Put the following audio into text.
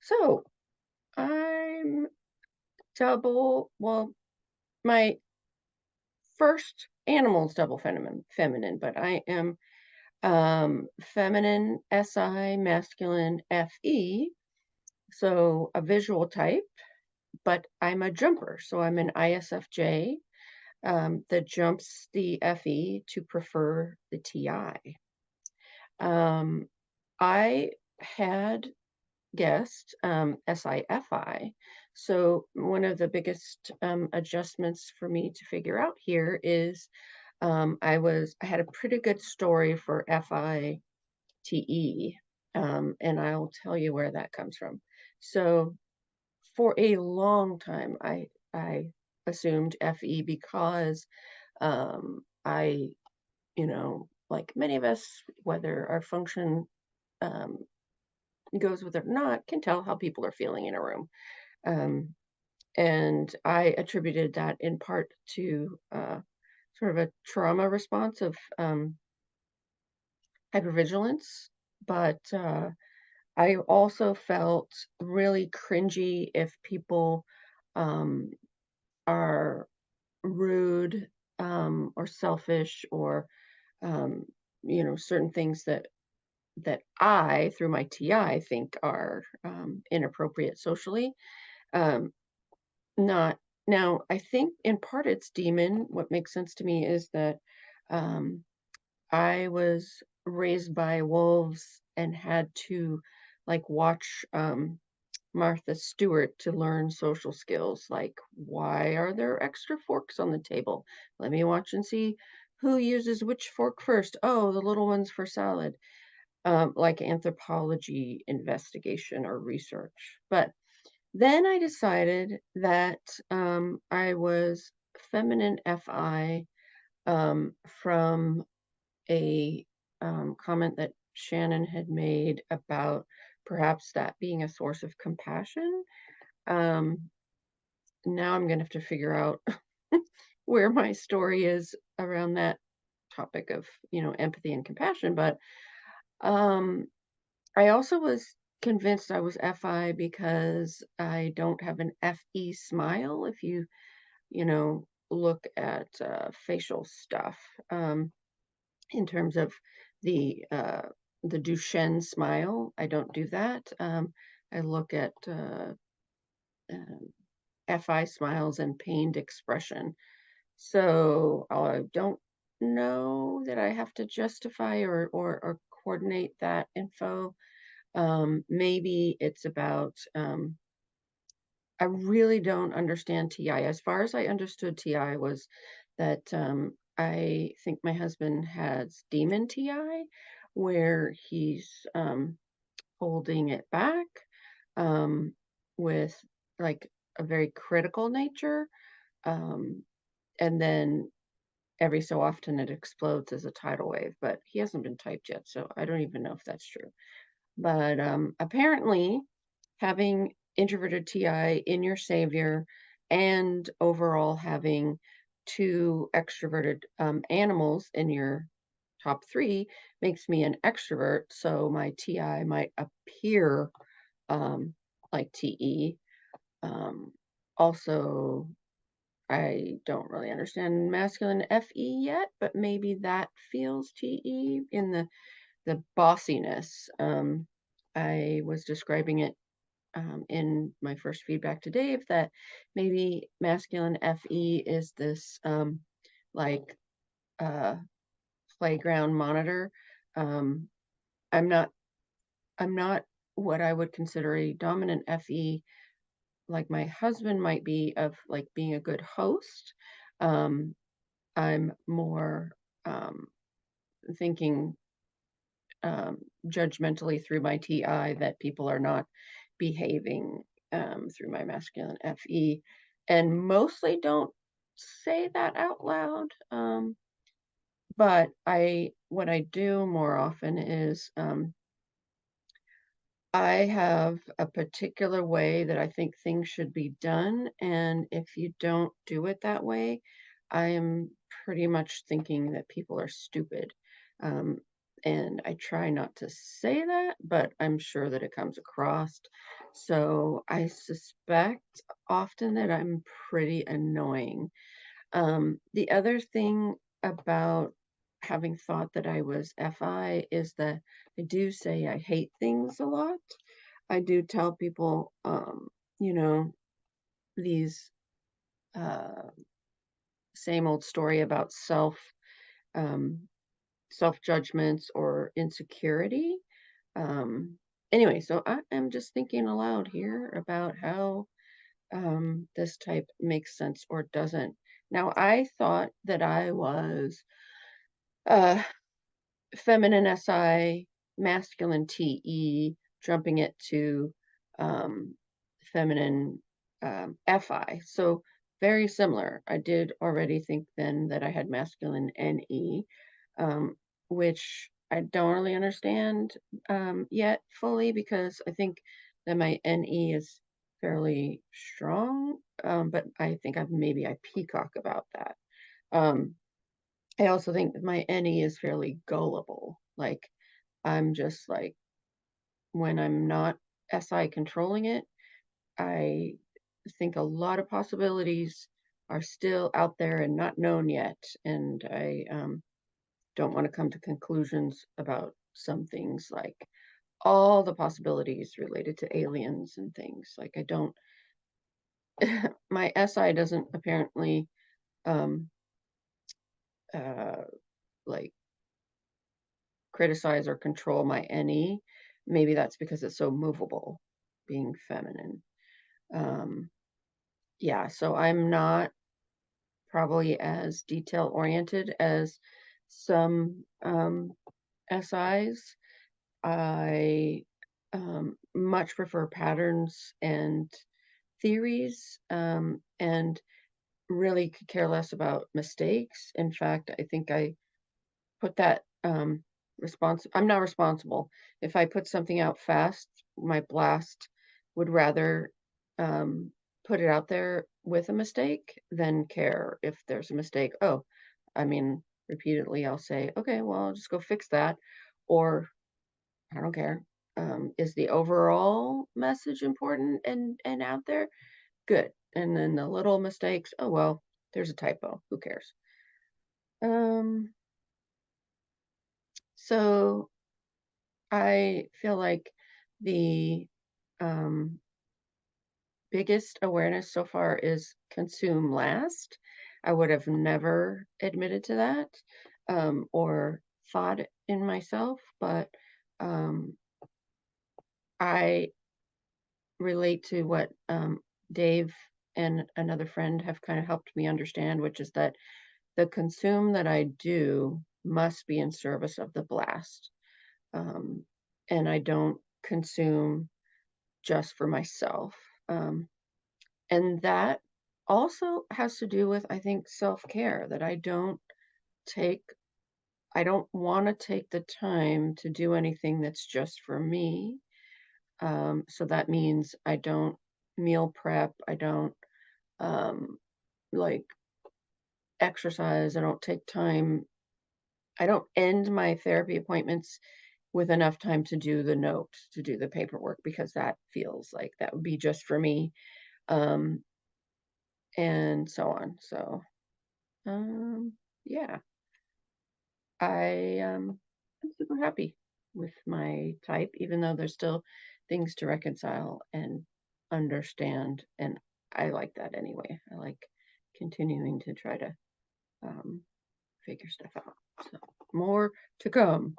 So I'm my first animal's double feminine, but I am feminine SI, masculine FE, so a visual type, but I'm a jumper, so I'm an ISFJ that jumps the FE to prefer the TI. Um, I had guest, SIFI. So one of the biggest adjustments for me to figure out here is I had a pretty good story for FITE, and I'll tell you where that comes from. So for a long time, I assumed FE because I, like many of us, whether our function um, goes with it or not, can tell how people are feeling in a room. Um, and I attributed that in part to sort of a trauma response of hypervigilance. But I also felt really cringy if people um, are rude or selfish or um, certain things that I, through my TI, think are inappropriate socially. Um, Not now, I think in part it's demon. What makes sense to me is that um, I was raised by wolves and had to like watch Martha Stewart to learn social skills. Like, why are there extra forks on the table? Let me watch and see who uses which fork first. Oh, the little ones for salad. Like anthropology investigation or research. But then I decided that I was feminine FI from a comment that Shannon had made about perhaps that being a source of compassion. Um, Now I'm going to have to figure out where my story is around that topic of, empathy and compassion. But um, I also was convinced I was FI because I don't have an FE smile. If you look at facial stuff in terms of the uh, the Duchenne smile, I don't do that. I look at um, FI smiles and pained expression. So I don't know that I have to justify or coordinate that info. Maybe it's about I really don't understand TI. As far as I understood TI was that I think my husband has demon TI, where he's holding it back um, with like a very critical nature, um, and then every so often it explodes as a tidal wave. But he hasn't been typed yet, so I don't even know if that's true. But apparently, having introverted TI in your savior and overall having two extroverted animals in your top three makes me an extrovert. So my TI might appear um, like TE. Um, Also, I don't really understand masculine FE yet, but maybe that feels TE in the bossiness. I was describing it in my first feedback to Dave that maybe masculine FE is this like uh, playground monitor. Um, I'm not I'm not what I would consider a dominant FE like my husband might be of like being a good host. Um, I'm more um, thinking judgmentally through my TI that people are not behaving through my masculine FE, and mostly don't say that out loud. But what I do more often is I have a particular way that I think things should be done, and if you don't do it that way, I am pretty much thinking that people are stupid. Um, and I try not to say that, but I'm sure that it comes across. So I suspect often that I'm pretty annoying. The other thing about having thought that I was FI is that I do say I hate things a lot. I do tell people, you know, these uh, same old story about um, self judgments or insecurity. Um, anyway, so I am just thinking aloud here about how this type makes sense or doesn't. Now, I thought that I was uh, feminine SI, masculine TE, jumping it to um, feminine FI. So very similar. I did already think then that I had masculine NE, um, which I don't really understand yet fully because I think that my NE is fairly strong, but I think I peacock about that. Um, I also think that my NE is fairly gullible. Like, I'm just like, when I'm not SI controlling it, I think a lot of possibilities are still out there and not known yet. And I don't want to come to conclusions about some things like all the possibilities related to aliens and things. Like, I don't, my SI doesn't apparently, um, uh, like, criticize or control my NE. Maybe that's because it's so movable, being feminine. Um, yeah, so I'm not probably as detail oriented as some SIs. I much prefer patterns and theories, and really could care less about mistakes. In fact, I think I put that I'm not responsible. If I put something out fast, my blast would rather um put it out there with a mistake than care if there's a mistake. Oh, I mean, repeatedly I'll say, okay, well, I'll just go fix that, or I don't care. Is the overall message important and out there? Good. And then the little mistakes, oh well, there's a typo. Who cares? Um, so I feel like the um, biggest awareness so far is consume last. I would have never admitted to that or thought it in myself, but um, I relate to what Dave and another friend have kind of helped me understand, which is that the consume that I do must be in service of the blast. Um, and I don't consume just for myself. Um, and that also has to do with, I think, self care, that take, I don't want to take the time to do anything that's just for me. So that means I don't meal prep, I don't um, like exercise, I don't take time, I don't end my therapy appointments with enough time to do the notes, to do the paperwork, because that feels like that would be just for me. Um, and so on. So, um, yeah, I'm super happy with my type, even though there's still things to reconcile and understand. And I like that anyway. I like continuing to try to um, figure stuff out. So, more to come.